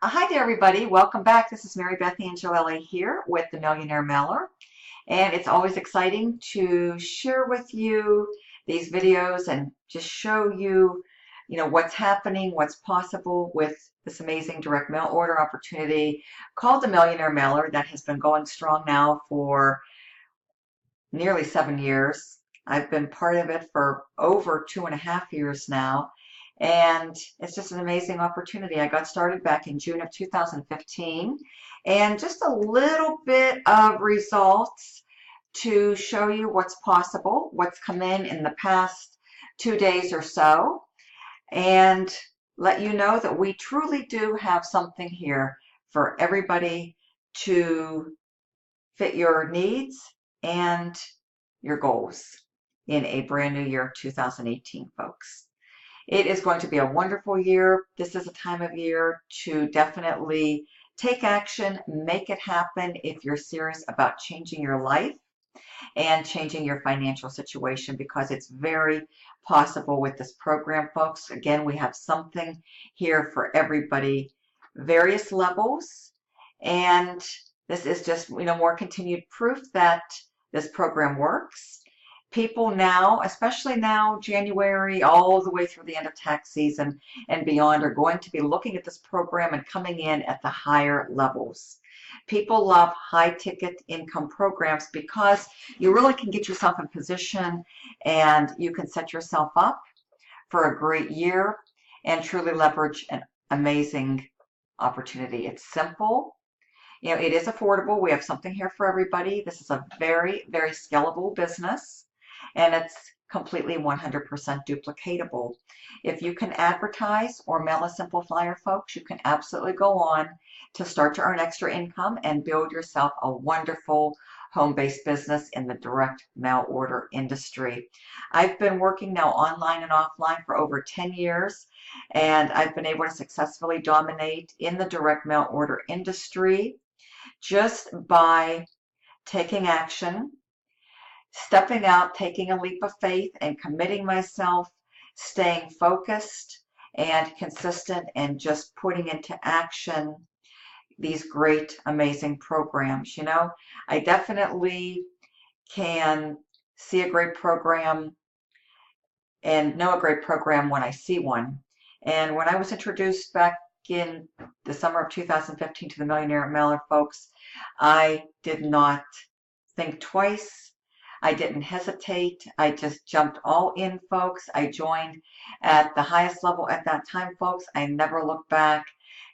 Hi there, everybody. Welcome back. This is Mary Beth Angelelli here with the Millionaire Mailer. And it's always exciting to share with you these videos and just show you, what's happening, what's possible with this amazing direct mail order opportunity called the Millionaire Mailer that has been going strong now for nearly 7 years. I've been part of it for over 2.5 years now. And it's just an amazing opportunity. I got started back in June of 2015, and just a little bit of results to show you what's possible, what's come in the past 2 days or so, and let you know that we truly do have something here for everybody to fit your needs and your goals in a brand new year, 2018, folks. It is going to be a wonderful year. This is a time of year to definitely take action, make it happen if you're serious about changing your life and changing your financial situation, because it's very possible with this program, folks. Again, we have something here for everybody, various levels, and this is just, more continued proof that this program works. People now, especially now, January, all the way through the end of tax season and beyond, are going to be looking at this program and coming in at the higher levels. People love high ticket income programs because you really can get yourself in position and you can set yourself up for a great year and truly leverage an amazing opportunity. It's simple. It is affordable. We have something here for everybody. This is a very, very scalable business, and it's completely 100% duplicatable. If you can advertise or mail a simple flyer, folks, you can absolutely go on to start to earn extra income and build yourself a wonderful home-based business in the direct mail order industry. I've been working now online and offline for over 10 years, and I've been able to successfully dominate in the direct mail order industry just by taking action, stepping out, taking a leap of faith, and committing myself, staying focused and consistent, and just putting into action these great, amazing programs. I definitely can see a great program and know a great program when I see one. And when I was introduced back in the summer of 2015 to the Millionaire Mailer, folks, I did not think twice. I didn't hesitate. I just jumped all in, folks. I joined at the highest level at that time, folks. I never looked back.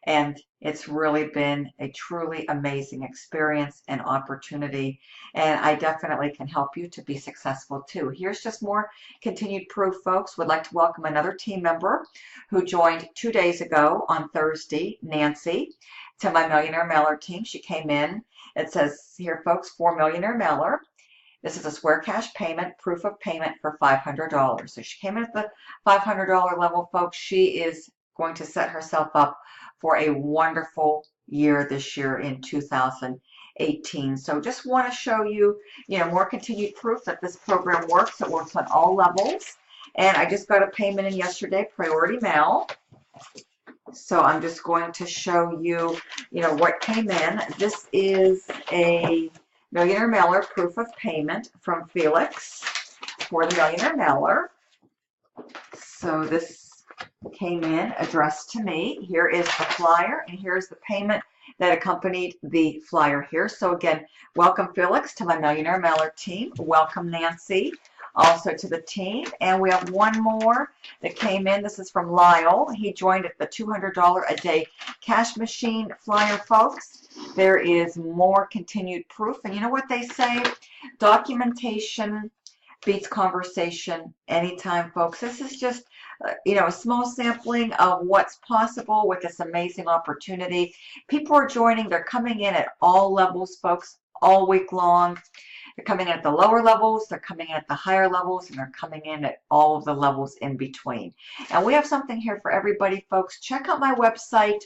And it's really been a truly amazing experience and opportunity. And I definitely can help you to be successful too. Here's just more continued proof, folks. Would like to welcome another team member who joined 2 days ago on Thursday, Nancy, to my Millionaire Mailer team. She came in. It says here, folks, for Millionaire Mailer. This is a Square Cash payment, proof of payment for $500. So she came in at the $500 level, folks. She is going to set herself up for a wonderful year this year in 2018. So just want to show you, more continued proof that this program works. It works on all levels. And I just got a payment in yesterday, priority mail. So I'm just going to show you, what came in. This is a Millionaire Mailer proof of payment from Felix for the Millionaire Mailer. So this came in addressed to me. Here is the flyer, and here's the payment that accompanied the flyer here. So again, welcome Felix to my Millionaire Mailer team. Welcome Nancy also to the team. And we have one more that came in. This is from Lyle. He joined at the $200 a day cash machine flyer, folks. There is more continued proof. And you know what they say? Documentation beats conversation anytime, folks. This is just, a small sampling of what's possible with this amazing opportunity. People are joining. They're coming in at all levels, folks, all week long. They're coming in at the lower levels, they're coming in at the higher levels, and they're coming in at all of the levels in between. And we have something here for everybody, folks. Check out my website,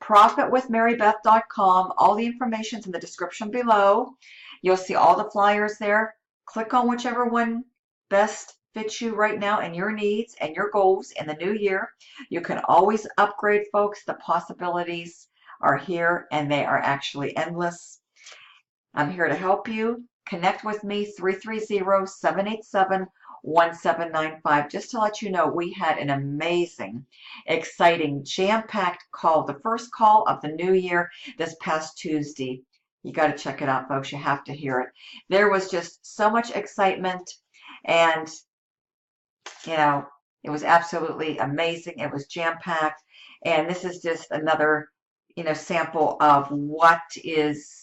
profitwithmarybeth.com. All the information's in the description below. You'll see all the flyers there. Click on whichever one best fits you right now and your needs and your goals in the new year. You can always upgrade, folks. The possibilities are here and they are actually endless. I'm here to help you. Connect with me, 330-787-1795. Just to let you know, we had an amazing, exciting, jam-packed call, the first call of the new year this past Tuesday. You got to check it out, folks. You have to hear it. There was just so much excitement, and, it was absolutely amazing. It was jam-packed, and this is just another, sample of what is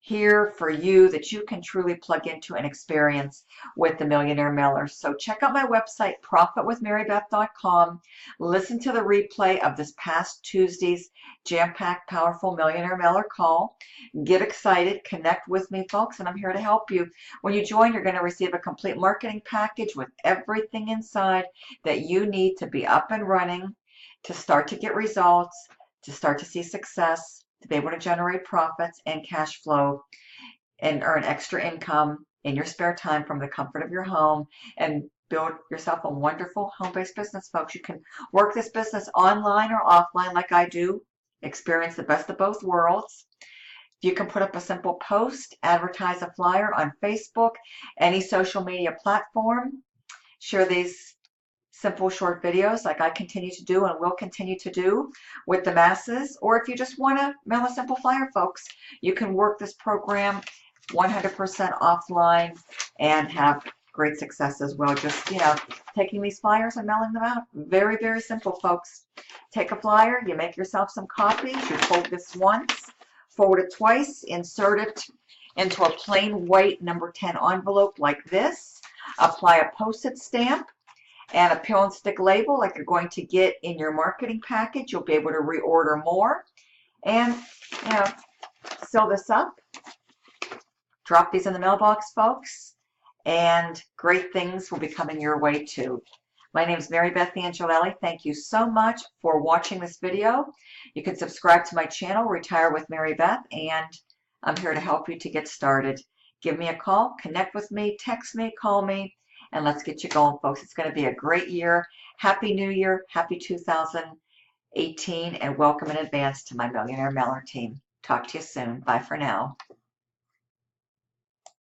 here for you that you can truly plug into and experience with the Millionaire Mailer. So check out my website, profitwithmarybeth.com. Listen to the replay of this past Tuesday's jam-packed, powerful Millionaire Mailer call. Get excited. Connect with me, folks, and I'm here to help you. When you join, you're going to receive a complete marketing package with everything inside that you need to be up and running, to start to get results, to start to see success, to be able to generate profits and cash flow and earn extra income in your spare time from the comfort of your home and build yourself a wonderful home-based business, folks. You can work this business online or offline like I do, experience the best of both worlds. You can put up a simple post, advertise a flyer on Facebook, any social media platform, share these simple short videos like I continue to do and will continue to do with the masses. Or if you just want to mail a simple flyer, folks, you can work this program 100% offline and have great success as well. Just, taking these flyers and mailing them out. Very, very simple, folks. Take a flyer, you make yourself some copies, you fold this once, fold it twice, insert it into a plain white number 10 envelope like this, apply a Post-it stamp, and a peel and stick label like you're going to get in your marketing package. You'll be able to reorder more and, seal this up. Drop these in the mailbox, folks, and great things will be coming your way too. My name is Mary Beth Angelelli. Thank you so much for watching this video. You can subscribe to my channel, Retire with Mary Beth, and I'm here to help you to get started. Give me a call, connect with me, text me, call me, and let's get you going, folks. It's going to be a great year. Happy New Year. Happy 2018. And welcome in advance to my Millionaire Mailer team. Talk to you soon. Bye for now.